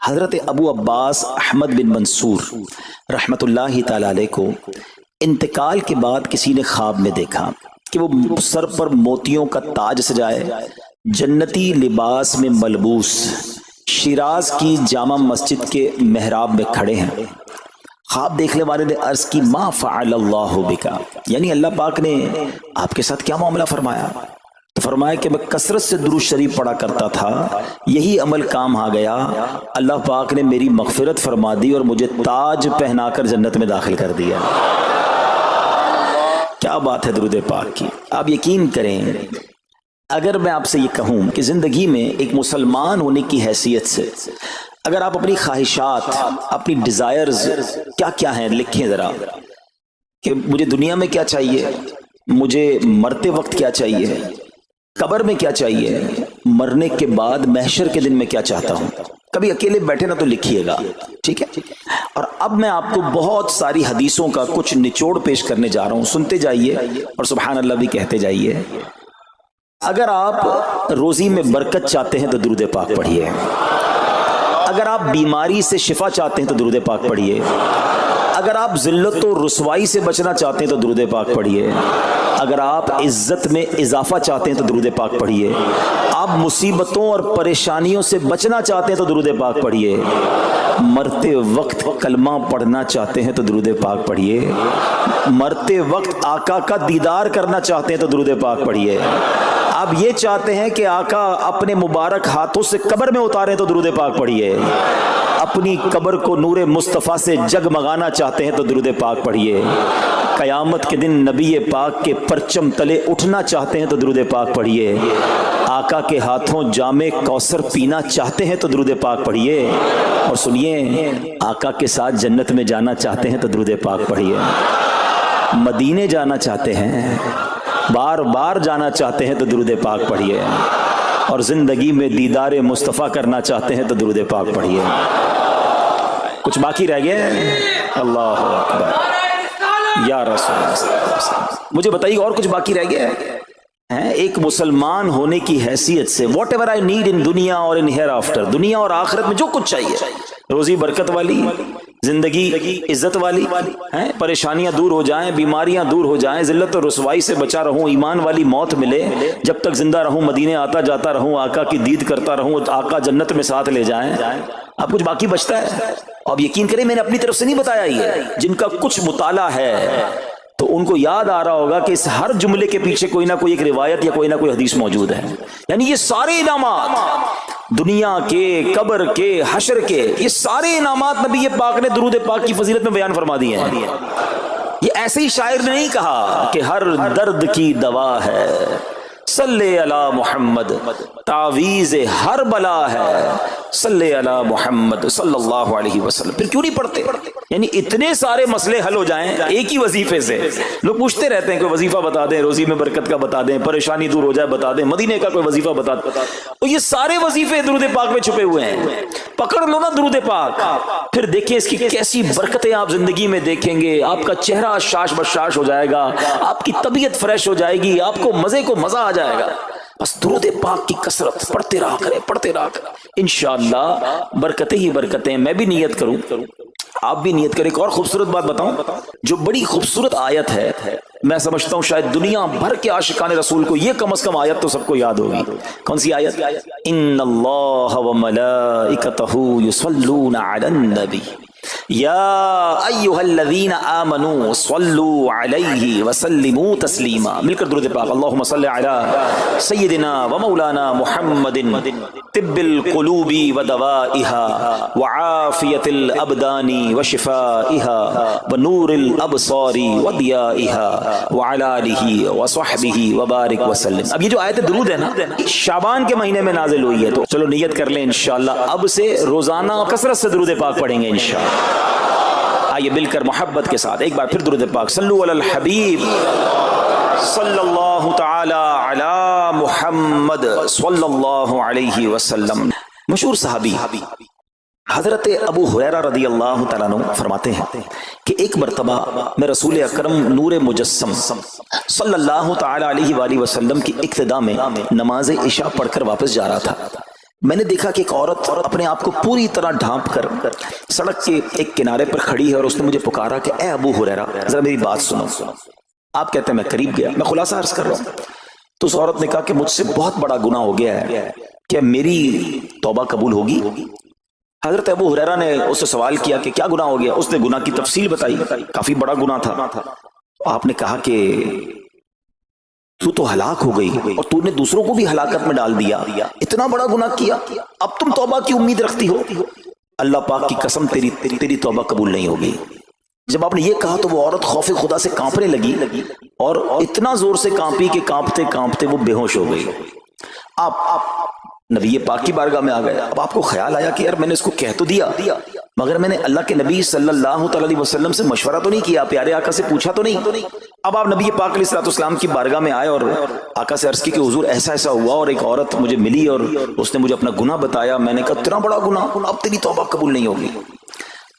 حضرت ابو عباس احمد بن منصور رحمۃ اللہ تعالی علیہ کو انتقال کے بعد کسی نے خواب میں دیکھا کہ وہ سر پر موتیوں کا تاج سجائے، جنتی لباس میں ملبوس، شیراز کی جامع مسجد کے محراب میں کھڑے ہیں۔ خواب دیکھنے والے نے عرض کی ما فعل اللہ بکا، یعنی اللہ پاک نے آپ کے ساتھ کیا معاملہ فرمایا؟ تو فرمایا کہ میں کثرت سے درود شریف پڑھا کرتا تھا، یہی عمل کام آ گیا، اللہ پاک نے میری مغفرت فرما دی اور مجھے تاج پہنا کر جنت میں داخل کر دیا۔ کیا بات ہے درود پاک کی! آپ یقین کریں، اگر میں آپ سے یہ کہوں کہ زندگی میں ایک مسلمان ہونے کی حیثیت سے اگر آپ اپنی خواہشات، اپنی ڈیزائرز کیا کیا ہیں لکھیں ذرا، کہ مجھے دنیا میں کیا چاہیے، مجھے مرتے وقت کیا چاہیے، قبر میں کیا چاہیے، مرنے کے بعد محشر کے دن میں کیا چاہتا ہوں، کبھی اکیلے بیٹھے نا تو لکھیے گا، ٹھیک ہے؟ اور اب میں آپ کو بہت ساری حدیثوں کا کچھ نچوڑ پیش کرنے جا رہا ہوں، سنتے جائیے اور سبحان اللہ بھی کہتے جائیے۔ اگر آپ روزی میں برکت چاہتے ہیں تو درود پاک پڑھیے، اگر آپ بیماری سے شفا چاہتے ہیں تو درود پاک پڑھیے، اگر آپ ذلت و رسوائی سے بچنا چاہتے ہیں تو درود پاک پڑھیے، اگر آپ عزت میں اضافہ چاہتے ہیں تو درود پاک پڑھیے، آپ مصیبتوں اور پریشانیوں سے بچنا چاہتے ہیں تو درود پاک پڑھیے، مرتے وقت کلمہ پڑھنا چاہتے ہیں تو درود پاک پڑھیے، مرتے وقت آقا کا دیدار کرنا چاہتے ہیں تو درود پاک پڑھیے، آپ یہ چاہتے ہیں کہ آقا اپنے مبارک ہاتھوں سے قبر میں اتاریں تو درود پاک پڑھیے، اپنی قبر کو نور مصطفیٰ سے جگمگانا چاہتے ہیں تو درود پاک پڑھیے، قیامت کے دن نبی پاک کے پرچم تلے اٹھنا چاہتے ہیں تو درود پاک پڑھیے، آقا کے ہاتھوں جام کوثر پینا چاہتے ہیں تو درود پاک پڑھیے، اور سنیے آقا کے ساتھ جنت میں جانا چاہتے ہیں تو درود پاک پڑھیے، مدینے جانا چاہتے ہیں، بار بار جانا چاہتے ہیں تو درود پاک پڑھیے، اور زندگی میں دیدار مصطفیٰ کرنا چاہتے ہیں تو درود پاک پڑھیے۔ کچھ باقی رہ گیا؟ اللہ اکبر یا رسول اللہ، مجھے بتائیے اور کچھ باقی رہ گیا ہے؟ ایک مسلمان ہونے کی حیثیت سے what ever I need in دنیا اور ان ہیئر آفٹر، دنیا اور آخرت میں جو کچھ چاہیے، روزی برکت والی، زندگی عزت والی، پریشانیاں دور ہو جائیں، بیماریاں دور ہو جائیں، ذلت اور رسوائی سے بچا رہوں، ایمان والی موت ملے، جب تک زندہ رہوں مدینے آتا جاتا رہوں، آقا کی دید کرتا رہوں، آقا جنت میں ساتھ لے جائیں۔ اب کچھ باقی بچتا ہے؟ اب یقین کریں میں نے اپنی طرف سے نہیں بتایا یہ، جن کا کچھ مطالعہ ہے تو ان کو یاد آ رہا ہوگا کہ اس ہر جملے کے پیچھے کوئی نہ کوئی ایک روایت یا کوئی نہ کوئی حدیث موجود ہے، یعنی یہ سارے انعامات دنیا کے، قبر کے، حشر کے، یہ سارے انعامات نبی پاک نے درود پاک کی فضیلت میں بیان فرما دیے ہیں۔ یہ ایسے ہی شاعر نے نہیں کہا کہ ہر درد کی دوا ہے، صلی علی محمد، تعویذ ہر بلا ہے، صلی علی محمد صلی اللہ علیہ وسلم۔ پھر کیوں نہیں پڑھتے؟ یعنی اتنے سارے مسئلے حل ہو جائیں ایک ہی وظیفے سے۔ لوگ پوچھتے رہتے ہیں کوئی وظیفہ بتا دیں، روزی میں برکت کا بتا دیں، پریشانی دور ہو جائے بتا دیں، مدینے کا کوئی وظیفہ بتا دیں، تو یہ سارے وظیفے درود پاک میں چھپے ہوئے ہیں۔ پکڑ لو نا درود پاک، پھر دیکھیں اس کی کیسی برکتیں آپ زندگی میں دیکھیں گے، آپ کا چہرہ شاش بشاش ہو جائے گا، آپ کی طبیعت فریش ہو جائے گی، آپ کو مزے کو مزہ آ جائے گا۔ بس درود پاک کی کثرت پڑھتے رہا کریں، پڑھتے رہا کریں، انشاءاللہ برکتیں ہی برکتیں۔ میں بھی نیت کروں، آپ بھی نیت کریں۔ ایک اور خوبصورت بات بتاؤں، جو بڑی خوبصورت آیت ہے، میں سمجھتا ہوں شاید دنیا بھر کے عاشقان رسول کو یہ کم از کم آیت تو سب کو یاد ہوگی۔ کون سی آیت؟ ان اللہ وملائکتہ یصلون علی النبی یا ایھا الذین آمنوا صلوا علیہ وسلموا تسلیما۔ مل کر درود پاک، اللہم صل علی سیدنا ومولانا محمد طب القلوب ودوائها وعافیت الابدان وشفائها ونور الابصار وضیائها وعلی آلہ وصحبہ وبارک وسلم۔ اب یہ جو آیت درود ہے نا، شعبان کے مہینے میں نازل ہوئی ہے، تو چلو نیت کر لیں انشاءاللہ اب سے روزانہ کثرت سے درود پاک پڑھیں گے انشاءاللہ۔ آئیے مل کر محبت کے ساتھ ایک بار پھر درود پاک، صلو علی الحبیب صلی اللہ تعالی علی محمد صلی اللہ علیہ وسلم۔ مشہور صحابی حضرت ابو ہریرہ رضی اللہ تعالیٰ عنہ فرماتے ہیں کہ ایک مرتبہ میں رسول اکرم نور مجسم صلی اللہ تعالی علیہ وآلہ وسلم کی اقتداء میں نماز عشاء پڑھ کر واپس جا رہا تھا۔ میں نے دیکھا کہ ایک عورت اپنے آپ کو پوری طرح ڈھانپ کر سڑک کے ایک کنارے پر کھڑی ہے اور اس نے مجھے پکارا کہ اے ابو ہریرہ ذرا میری بات سنو. آپ کہتے ہیں میں قریب گیا, میں خلاصہ عرض کر رہا ہوں. تو اس عورت نے کہا کہ مجھ سے بہت بڑا گناہ ہو گیا ہے, کیا میری توبہ قبول ہوگی؟ حضرت ابو ہریرہ نے اس سے سوال کیا کہ کیا گناہ ہو گیا؟ اس نے گناہ کی تفصیل بتائی, کافی بڑا گناہ تھا. آپ نے کہا کہ تو ہلاک ہو گئی اور تو نے دوسروں کو بھی ہلاکت میں ڈال دیا, اتنا بڑا گناہ کیا, اب تم توبہ کی امید رکھتی ہو؟ اللہ پاک کی قسم تیری توبہ قبول نہیں ہوگی. جب آپ نے یہ کہا تو وہ عورت خوف خدا سے کانپنے لگی اور اتنا زور سے کانپی کہ کانپتے کانپتے وہ بے ہوش ہو گئی. آپ نبی پاک کی بارگاہ میں آ گئے. اب آپ کو خیال آیا کہ یار میں نے اس کو کہہ تو دیا, مگر میں نے اللہ کے نبی صلی اللہ تعالی علیہ وسلم سے مشورہ تو نہیں کیا, پیارے آقا سے پوچھا تو نہیں. اب آپ نبی پاک علیہ الصلوۃ والسلام کی بارگاہ میں آئے اور آقا سے عرض کی کہ حضور ایسا ایسا ہوا اور ایک عورت مجھے ملی اور اس نے مجھے اپنا گناہ بتایا. میں نے کہا اتنا بڑا گناہ, اب تیری توبہ قبول نہیں ہوگی.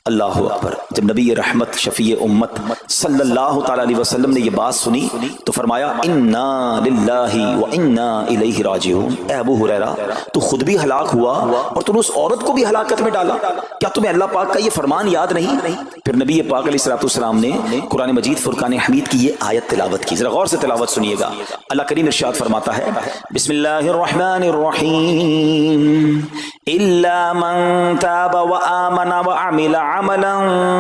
اللہ اکبر. جب نبی رحمت شفیع امت صلی اللہ تعالی علیہ وسلم نے یہ بات سنی تو فرمایا انا للہ و انا الیہ راجعون. اے ابو ہریرہ تو خود بھی ہلاک ہوا اور تم نے اس عورت کو بھی ہلاکت میں ڈالا, کیا تمہیں اللہ پاک کا یہ فرمان یاد نہیں؟ پھر نبی پاک علیہ الصلوۃ والسلام نے قرآن مجید فرقان حمید کی یہ آیت تلاوت کی. ذرا غور سے تلاوت سنیے گا. اللہ کریم ارشاد فرماتا ہے بسم اللہ الرحمن الرحیم الا من تاب وآمن وعمل عملا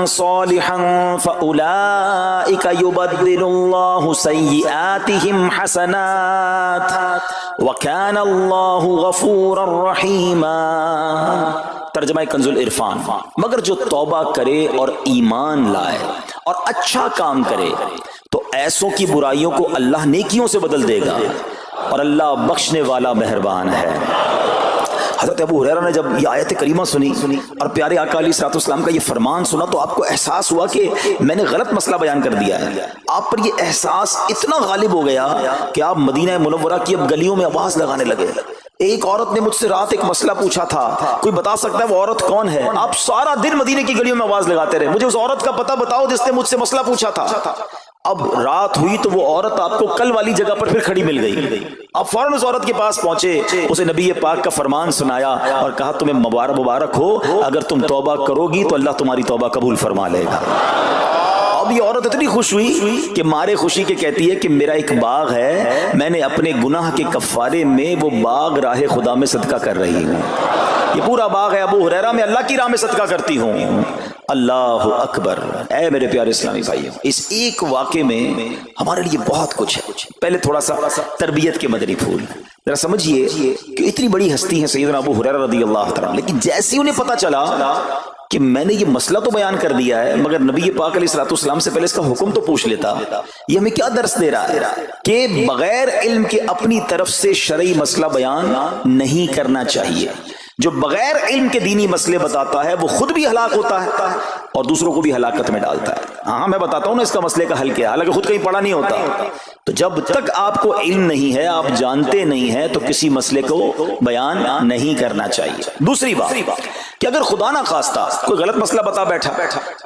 صالحا فأولئك يبدل الله سيئاتهم حسنات وكان الله غفورا رحيما. ترجمہ کنز العرفان. مگر جو توبہ کرے اور ایمان لائے اور اچھا کام کرے تو ایسوں کی برائیوں کو اللہ نیکیوں سے بدل دے گا اور اللہ بخشنے والا مہربان ہے. حضرت ابو ہریرہ نے جب یہ آیت کریمہ سنی اور پیارے آقا علیہ الصلوۃ والسلام کا یہ فرمان سنا تو آپ کو احساس ہوا کہ میں نے غلط مسئلہ بیان کر دیا ہے. آپ پر یہ احساس اتنا غالب ہو گیا کہ آپ مدینہ منورہ کی اب گلیوں میں آواز لگانے لگے. ایک عورت نے مجھ سے رات ایک مسئلہ پوچھا تھا, کوئی بتا سکتا ہے وہ عورت کون ہے؟ آپ سارا دن مدینے کی گلیوں میں آواز لگاتے رہے, مجھے اس عورت کا پتہ بتاؤ جس نے مجھ سے مسئلہ پوچھا تھا. اب رات ہوئی تو وہ عورت آپ کو کل والی جگہ پر پھر کھڑی مل گئی. آپ فوراً اس عورت کے پاس پہنچے, اسے نبی پاک کا فرمان سنایا اور کہا تمہیں مبارک ہو, اگر تم توبہ کرو گی تو اللہ تمہاری توبہ قبول فرما لے گا. اب یہ عورت اتنی خوش ہوئی کہ مارے خوشی کے کہتی ہے کہ میرا ایک باغ ہے, میں نے اپنے گناہ کے کفارے میں وہ باغ راہ خدا میں صدقہ کر رہی ہوں. یہ پورا باغ ہے ابو ہریرہ, میں اللہ کی راہ میں صدقہ کرتی ہوں. اللہ اکبر. اے میرے پیارے اسلامی بھائیوں, اس ایک واقعے میں ہمارے لیے بہت کچھ ہے. پہلے تھوڑا سا تربیت کے مدنی پھول ذرا سمجھیے کہ اتنی بڑی ہستی ہے سیدنا ابو ہریرہ رضی اللہ تعالیٰ, لیکن جیسے انہیں پتا چلا کہ میں نے یہ مسئلہ تو بیان کر دیا ہے مگر نبی پاک علیہ الصلوۃ والسلام سے پہلے اس کا حکم تو پوچھ لیتا, یہ ہمیں کیا درس دے رہا ہے کہ بغیر علم کے اپنی طرف سے شرعی مسئلہ بیان نہیں کرنا چاہیے. جو بغیر علم کے دینی مسئلے بتاتا ہے وہ خود بھی ہلاک ہوتا ہے اور دوسروں کو بھی ہلاکت میں ڈالتا ہے. ہاں میں بتاتا ہوں نا اس کا مسئلے کا حل کیا, حالانکہ خود کہیں پڑھا نہیں ہوتا. تو جب تک آپ کو علم نہیں ہے, آپ جانتے نہیں ہیں, تو کسی مسئلے کو بیان نہیں کرنا چاہیے. دوسری بات کہ اگر خدا نہ خواستہ کوئی غلط مسئلہ بتا بیٹھا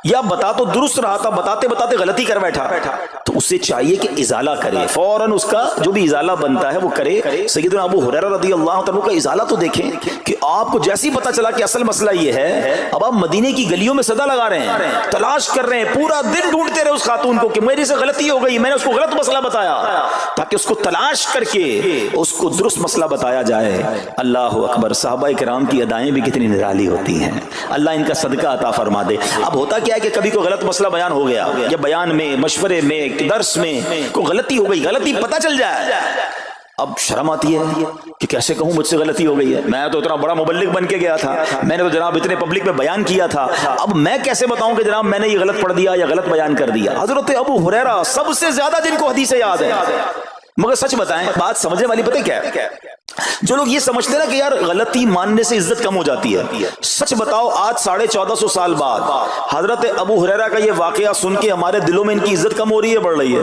یا بتا تو درست رہا تھا, بتاتے بتاتے غلطی کر بیٹھا, تو اسے چاہیے کہ ازالہ کرے, فوراً اس کا جو بھی ازالہ بنتا ہے وہ کرے. سیدنا ابو ہریرہ رضی اللہ عنہ کا ازالہ تو دیکھیں کہ آپ کو جیسے ہی پتا چلا کہ اصل مسئلہ یہ ہے, اب آپ مدینے کی گلیوں میں صدا لگا رہے ہیں, تلاش کر رہے ہیں, پورا دن ڈھونڈتے رہے اس خاتون کو کہ میری سے غلطی ہو گئی, میں نے اس کو غلط مسئلہ بتایا, تاکہ اس کو تلاش کر کے اس کو درست مسئلہ بتایا جائے. اللہ اکبر. صحابہ کرام کی ادائیں بھی کتنی نرالی ہوتی ہیں, اللہ ان کا صدقہ عطا فرما دے. اب ہوتا کیا ہے کہ کبھی کوئی غلط مسئلہ بیان ہو گیا یا بیان میں, مشورے میں, درس میں کوئی غلطی ہو گئی, غلطی پتہ چل جائے, اب شرم آتی ہے کہ کیسے کہوں مجھ سے غلطی ہو گئی ہے, میں تو اتنا بڑا مبلغ بن کے گیا تھا, میں نے تو جناب اتنے پبلک میں بیان کیا تھا, اب میں کیسے بتاؤں کہ جناب میں نے یہ غلط پڑھ دیا یا غلط بیان کر دیا. حضرت ابو ہریرہ سب سے زیادہ جن کو حدیثیں یاد ہے, مگر سچ بتائیں بات سمجھنے والی پتہ کیا ہے, جو لوگ یہ سمجھتے ہیں نا کہ یار غلطی ماننے سے عزت کم ہو جاتی ہے, سچ بتاؤ آج 1450 سال بعد حضرت ابو ہریرہ کا یہ واقعہ سن کے ہمارے دلوں میں ان کی عزت کم ہو رہی ہے, بڑھ رہی ہے؟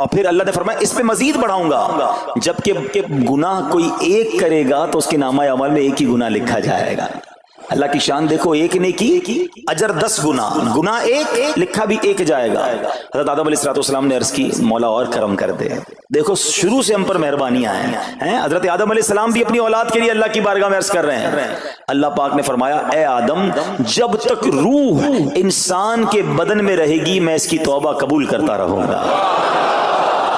اور پھر اللہ نے فرمایا اس پہ مزید بڑھاؤں گا، جبکہ گناہ کوئی ایک کرے گا تو اس کے نامہ اعمال میں ایک ہی گناہ لکھا جائے گا۔ اللہ کی شان دیکھو، ایک نے کی اجر 10 گنا، گناہ ایک لکھا بھی ایک جائے گا۔ حضرت آدم علیہ السلام نے عرض کی مولا اور کرم کر دے، دیکھو شروع سے ہم پر مہربانیاں ہیں۔ حضرت آدم علیہ السلام بھی اپنی اولاد کے لیے اللہ کی بارگاہ میں عرض کر رہے ہیں۔ اللہ پاک نے فرمایا اے آدم، جب تک روح انسان کے بدن میں رہے گی میں اس کی توبہ قبول کرتا رہوں گا۔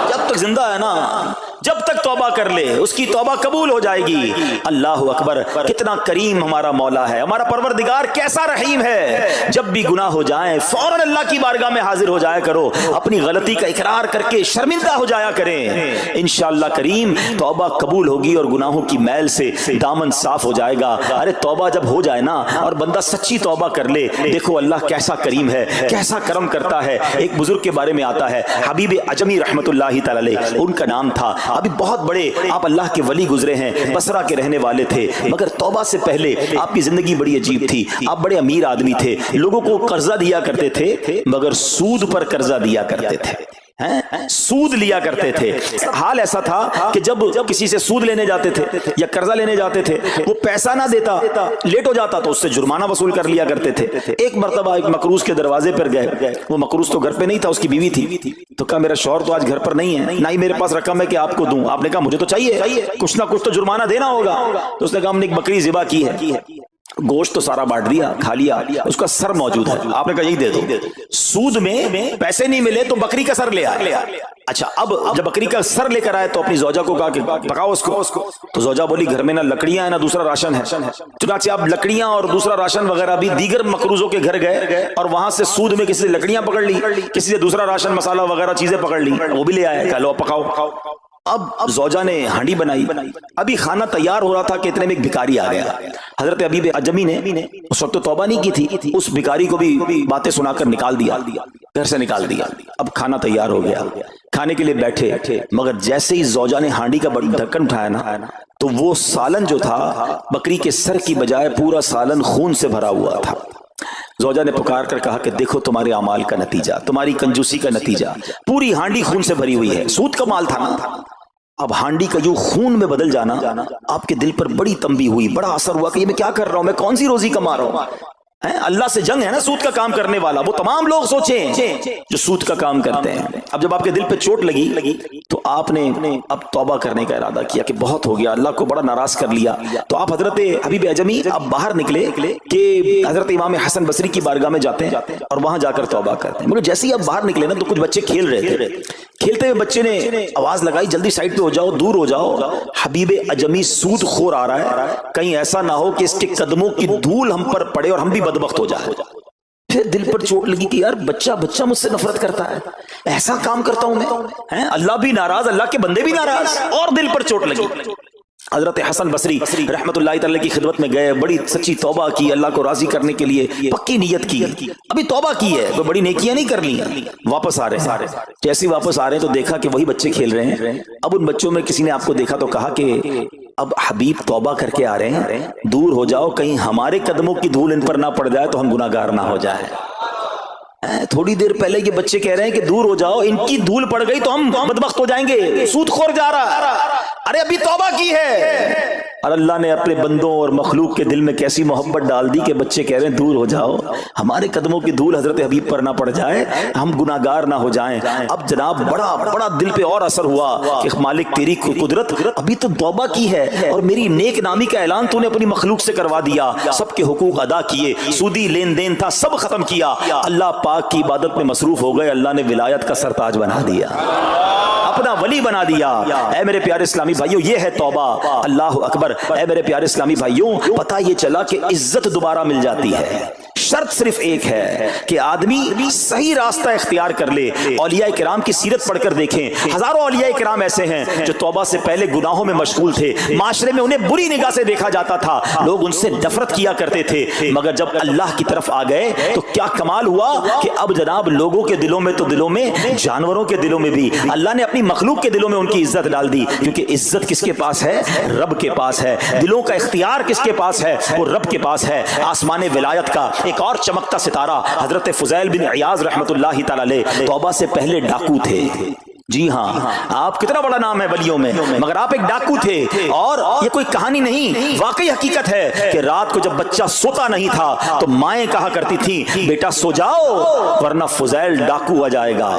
جب تک زندہ ہے نا، جب تک توبہ کر لے اس کی توبہ قبول ہو جائے گی۔ اللہ اکبر، کتنا کریم ہمارا مولا ہے، ہمارا پروردگار کیسا رحیم ہے۔ جب بھی گناہ ہو جائیں فوراً اللہ کی بارگاہ میں حاضر ہو جایا کرو، اپنی غلطی کا اقرار کر کے شرمندہ ہو جایا کریں، انشاءاللہ کریم توبہ قبول ہوگی اور گناہوں کی میل سے دامن صاف ہو جائے گا۔ ارے توبہ جب ہو جائے نا اور بندہ سچی توبہ کر لے، دیکھو اللہ کیسا کریم ہے، کیسا کرم کرتا ہے۔ ایک بزرگ کے بارے میں آتا ہے، حبیب اعجمی رحمت اللہ تعالی علیہ ان کا نام تھا۔ ابھی بہت بڑے آپ اللہ کے ولی گزرے ہیں، بصرہ کے رہنے والے تھے، مگر توبہ سے پہلے آپ کی زندگی بڑی عجیب تھی۔ آپ بڑے امیر آدمی تھے، لوگوں کو قرضہ دیا کرتے تھے مگر سود پر قرضہ دیا کرتے تھے، سود لیا کرتے تھے۔ حال ایسا تھا کہ جب کسی سے سود لینے جاتے تھے یا قرضہ لینے جاتے تھے، وہ پیسہ نہ دیتا، لیٹ ہو جاتا تو اس سے جرمانہ وصول کر لیا کرتے تھے۔ ایک مرتبہ ایک مقروض کے دروازے پر گئے، وہ مقروض تو گھر پہ نہیں تھا، اس کی بیوی تھی، تو کہا میرا شوہر تو آج گھر پر نہیں ہے، نہ ہی میرے پاس رقم ہے کہ آپ کو دوں۔ آپ نے کہا مجھے تو چاہیے، کچھ نہ کچھ تو جرمانہ دینا ہوگا۔ تو اس نے کہا ہم نے ایک بکری ذبح کی ہے، گوشت تو سارا بانٹ دیا، کھا لیا، اس کا سر موجود ہے۔ آپ نے کہا یہی دے دو۔ سود میں پیسے نہیں ملے تو بکری کا سر لے آئے۔ اچھا اب جب بکری کا سر لے کر آئے تو اپنی زوجہ کو کہا کہ پکاؤ اس کو۔ تو زوجہ بولی گھر میں نہ لکڑیاں ہیں نہ دوسرا راشن ہے۔ چنانچہ اب لکڑیاں اور دوسرا راشن وغیرہ بھی دیگر مقروضوں کے گھر گئے اور وہاں سے سود میں کسی سے لکڑیاں پکڑ لی، کسی سے دوسرا راشن مسالہ وغیرہ چیزیں پکڑ لی، وہ بھی لے آئے، کہا لو پکاؤ۔ اب زوجہ نے ہانڈی بنائی، ابھی کھانا تیار ہو رہا تھا کہ اتنے میں ایک بھکاری آ گیا۔ حضرت حبیب اعجمی نے اس وقت تو توبہ نہیں کی تھی، اس بھکاری کو بھی باتیں سنا کر نکال دیا، گھر سے نکال دیا۔ اب کھانا تیار ہو گیا، کھانے کے لیے بیٹھے، مگر جیسے ہی زوجہ نے ہانڈی کا ڈھکن اٹھایا نا تو وہ سالن جو تھا بکری کے سر کی بجائے پورا سالن خون سے بھرا ہوا تھا۔ زوجہ نے پکار کر کہا کہ دیکھو تمہارے اعمال کا نتیجہ، تمہاری کنجوسی کا نتیجہ، پوری ہانڈی خون سے بھری ہوئی ہے، سود کا مال تھا نا۔ اب ہانڈی کا جو خون میں بدل جانا آپ کے دل پر بڑی تنبیہ ہوئی، بڑا اثر ہوا کہ یہ میں کیا کر رہا ہوں، میں کون سی روزی کما رہا ہوں۔ اللہ سے جنگ ہے نا سود کا کام کرنے والا، وہ تمام لوگ سوچیں جو سود کا کام کرتے ہیں۔ اب جب آپ کے دل پہ چوٹ لگی تو آپ نے اب توبہ کرنے کا ارادہ کیا کہ بہت ہو گیا، اللہ کو بڑا ناراض کر لیا۔ تو آپ حضرت حبیب اعجمی اب باہر نکلے کہ حضرت امام حسن بصری کی بارگاہ میں جاتے ہیں اور وہاں جا کر توبہ کرتے ہیں۔ مگر جیسے ہی اب باہر نکلے نا تو کچھ بچے کھیل رہے تھے، کھیلتے ہوئے بچے نے آواز لگائی جلدی سائڈ پہ ہو جاؤ، دور ہو جاؤ، حبیب اعجمی سود خور آ رہا ہے، کہیں ایسا نہ ہو کہ اس کے قدموں کی دھول ہم پر پڑے اور ہم بھی بدبخت ہو جائے۔ پھر دل پر چوٹ لگی کہ یار بچہ مجھ سے نفرت کرتا ہے، ایسا کام کرتا ہوں میں، اللہ بھی ناراض، اللہ کے بندے بھی ناراض، اور دل پر چوٹ لگی۔ حضرت حسن بصری رحمت اللہ تعالی کی خدمت میں گئے، بڑی سچی توبہ کی، اللہ کو راضی کرنے کے لیے پکی نیت کی، ابھی توبہ کی ہے، کوئی بڑی نیکیاں نہیں کر لی ہیں، واپس آ رہے ہیں۔ جیسے واپس آ رہے ہیں تو دیکھا کہ وہی بچے کھیل رہے ہیں۔ اب ان بچوں میں کسی نے آپ کو دیکھا تو کہا کہ اب حبیب توبہ کر کے آ رہے ہیں، دور ہو جاؤ، کہیں ہمارے قدموں کی دھول ان پر نہ پڑ جائے تو ہم گناہگار نہ ہو جائیں۔ تھوڑی دیر پہلے یہ بچے کہہ رہے ہیں کہ دور ہو جاؤ، ان کی دھول پڑ گئی تو ہم بدبخت ہو جائیں گے، سود خور جا رہا، ارے ابھی توبہ کی ہے۔ اور اللہ نے اپنے بندوں اور مخلوق کے دل میں کیسی محبت ڈال دی کہ بچے کہہ رہے ہیں دور ہو جاؤ، ہمارے قدموں کی دھول حضرت حبیب پر نہ پڑ جائے، ہم گناہگار نہ ہو جائیں۔ اب جناب بڑا دل پہ اور اثر ہوا کہ مالک تیری قدرت، ابھی تو توبہ کی ہے اور میری نیک نامی کا اعلان تو نے اپنی مخلوق سے کروا دیا، سب کے حقوق ادا کیے، سودی لین دین تھا سب ختم کیا، اللہ پاک کی عبادت میں مصروف ہو گئے، اللہ نے ولایت کا سرتاج بنا دیا، اپنا ولی بنا دیا۔ اے میرے پیارے اسلامی بھائیوں، یہ ہے توبہ، اللہ اکبر۔ اے میرے پیارے اسلامی بھائیوں، پتہ یہ چلا کہ عزت دوبارہ مل جاتی ہے، شرط صرف ایک ہے کہ آدمی صحیح راستہ اختیار کر لے۔ اولیاء کرام کی سیرت پڑھ کر دیکھیں، ہزاروں اولیاء کرام ایسے ہیں جو توبہ سے پہلے گناہوں میں مشغول تھے، معاشرے میں انہیں بری نگاہ سے دیکھا جاتا تھا، لوگ ان سے نفرت کیا کرتے تھے، مگر جب اللہ کی طرف آ گئے تو کیا کمال ہوا کہ اب جناب لوگوں کے دلوں میں تو دلوں میں، جانوروں کے دلوں میں بھی اللہ نے اپنی مخلوق کے دلوں میں ان کی عزت ڈال دی، کیونکہ عزت کس کے پاس ہے؟ رب کے پاس ہے۔ دلوں کا اختیار کس کے پاس ہے؟ وہ رب کے پاس ہے۔ آسمان ولایت کا ایک اور چمکتا ستارہ حضرت فضیل بن عیاض رحمت اللہ تعالی علیہ توبہ سے پہلے ڈاکو تھے، جی ہاں، آپ کتنا بڑا نام ہے ولیوں میں، مگر آپ ایک ڈاکو تھے. اور یہ کوئی کہانی نہیں، واقعی حقیقت ہے کہ رات کو جب بچہ سوتا نہیں تھا تو مائیں کہا کرتی تھی بیٹا سو جاؤ ورنہ فضیل ڈاکو آ جائے گا.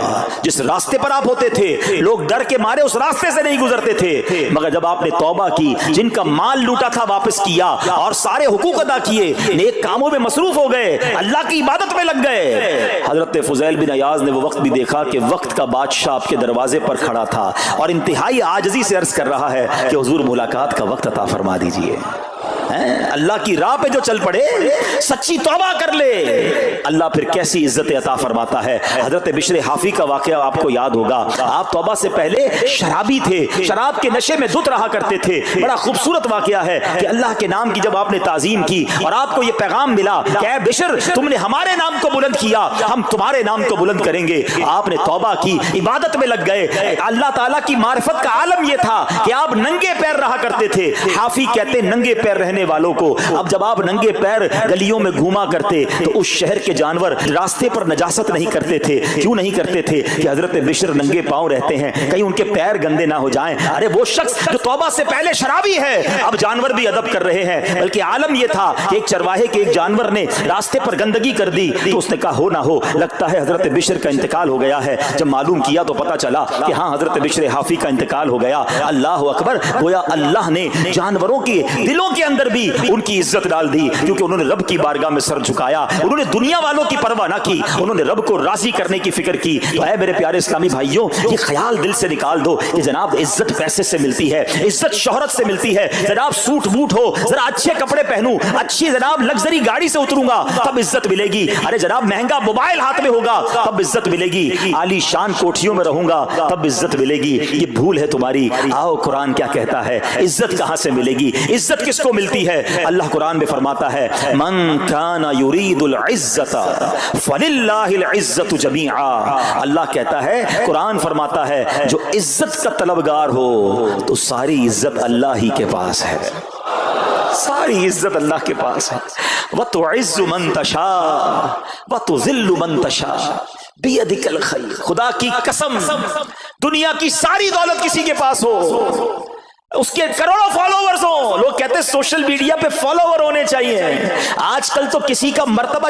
جس راستے پر آپ ہوتے تھے لوگ ڈر کے مارے اس راستے سے نہیں گزرتے تھے، مگر جب آپ نے توبہ کی، جن کا مال لوٹا تھا واپس کیا اور سارے حقوق ادا کیے، نیک کاموں میں مصروف ہو گئے، اللہ کی عبادت میں لگ گئے. حضرت فضیل بن عیاض نے وہ وقت بھی دیکھا کہ وقت کا بادشاہ آپ کے دروازے پر کھڑا تھا اور انتہائی عاجزی سے عرض کر رہا ہے کہ حضور ملاقات کا وقت عطا فرما دیجئے. اللہ کی راہ پہ جو چل پڑے، سچی توبہ کر لے، اللہ پھر کیسی عزت عطا فرماتا ہے. حضرت بشر حافی کا واقعہ آپ کو یاد ہوگا. آپ توبہ سے پہلے شرابی تھے، شراب کے نشے میں دھت رہا کرتے تھے. بڑا خوبصورت واقعہ ہے کہ اللہ کے نام کی جب آپ نے تعظیم کی اور آپ کو یہ پیغام ملا کہ اے بشر تم نے ہمارے نام کو بلند کیا، ہم تمہارے نام کو بلند کریں گے. آپ نے توبہ کی، عبادت میں لگ گئے. اللہ تعالیٰ کی معرفت کا عالم یہ تھا کہ آپ ننگے پیر رہا کرتے تھے. حافی کہتے ننگے پیر رہنے والوں کو، اب جب آپ ننگے پیر گلیوں میں گھوما کرتے تو اس شہر کے جانور راستے پر نجاست نہیں کرتے تھے. کیوں نہیں کرتے تھے؟ کہ حضرت بشر ننگے پاؤں رہتے ہیں، کہیں ان کے پیر گندے نہ ہو جائیں. ارے وہ شخص جو توبہ سے پہلے شرابی ہے اب جانور بھی ادب کر رہے ہیں. بلکہ عالم یہ تھا کہ ایک چرواہے کے ایک جانور نے راستے پر گندگی کر دی تو اس نے کہا ہو نہ ہو لگتا ہے حضرت بشر کا انتقال ہو گیا ہے. جب معلوم کیا تو پتا چلا کہ ہاں حضرت بشر حافی کا انتقال ہو گیا. اللہ اکبر! گویا اللہ نے جانوروں کے دلوں کے اندر بھی ان کی عزت ڈال دی، کیونکہ انہوں نے رب کی بارگاہ میں سر جھکایا. انہوں نے دنیا والوں کی پرواہ نہ کی، انہوں نے رب کو راضی کرنے کی فکر کی. تو اے میرے پیارے اسلامی بھائیوں، یہ خیال دل سے نکال دو کہ جناب عزت پیسے سے ملتی ہے، عزت شہرت سے ملتی ہے. جناب سوٹ بوٹ ہو، ذرا اچھے کپڑے پہنوں، اچھی جناب لگژری گاڑی سے اتروں گا تب عزت ملے گی. ارے جناب مہنگا موبائل ہاتھ میں ہوگا تب عزت ملے گی. عالی شان کوٹھیوں میں رہوں گا تب عزت ملے گی. یہ بھول ہے تمہاری. آؤ قرآن کیا کہتا ہے، عزت کہاں سے ملے گی، عزت کس کو ملتی ہے؟ اللہ قرآن میں فرماتا ہے من کان یرید العزت فللہ العزت جمیعا. اللہ کہتا ہے، قرآن فرماتا ہے جو عزت کا طلبگار ہو تو ساری عزت اللہ ہی کے پاس ہے، ساری عزت اللہ کے پاس ہے. وَتُعِزُّ مَن تَشَاءُ وَتُذِلُّ مَن تَشَاءُ بِيَدِكَ الْخَيْرُ. خدا کی قسم دنیا کی ساری دولت کسی کے پاس ہو، اس کے کروڑوں فالوورز ہوں، لوگ کہتے ہیں سوشل میڈیا پہ فالوور ہونے چاہیے. آج کل تو کسی کا مرتبہ